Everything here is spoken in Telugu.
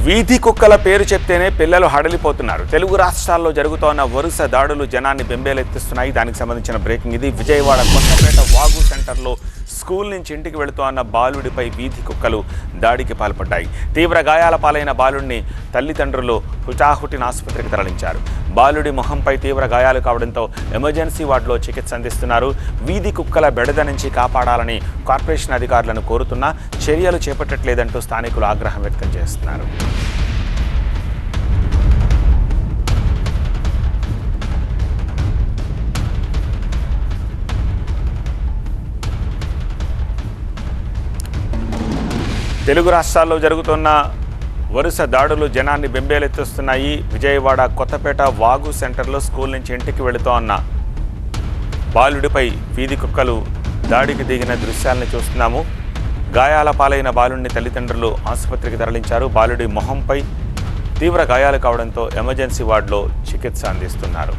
వీధి కుక్కల పేరు చెప్తేనే పిల్లలు హడలిపోతున్నారు. తెలుగు రాష్ట్రాల్లో జరుగుతోన్న వరుస దాడులు జనాన్ని బెంబేలెత్తిస్తున్నాయి. దానికి సంబంధించిన బ్రేకింగ్ ఇది. విజయవాడ కొత్తపేట వాగు సెంటర్లో స్కూల్ నుంచి ఇంటికి వెళుతోన్న బాలుడిపై వీధి కుక్కలు దాడికి పాల్పడ్డాయి. తీవ్ర గాయాల పాలైన బాలుడిని తల్లిదండ్రులు హుటాహుటిన ఆసుపత్రికి తరలించారు. బాలుడి మొహంపై తీవ్ర గాయాలు కావడంతో ఎమర్జెన్సీ వార్డులో చికిత్స అందిస్తున్నారు. వీధి కుక్కల బెడద నుంచి కాపాడాలని కార్పొరేషన్ అధికారులను కోరుతున్నా చర్యలు చేపట్టట్లేదంటూ స్థానికులు ఆగ్రహం వ్యక్తం చేస్తున్నారు. తెలుగు రాష్ట్రాల్లో జరుగుతున్న వరుస దాడులు జనాన్ని బెంబేలెత్తిస్తున్నాయి. విజయవాడ కొత్తపేట వాగు సెంటర్లో స్కూల్ నుంచి ఇంటికి వెళుతోన్న బాలుడిపై వీధి కుక్కలు దాడికి దిగిన దృశ్యాలను చూస్తున్నాము. గాయాల పాలైన బాలుడిని తల్లిదండ్రులు ఆసుపత్రికి తరలించారు. బాలుడి మొహంపై తీవ్ర గాయాలు కావడంతో ఎమర్జెన్సీ వార్డులో చికిత్స అందిస్తున్నారు.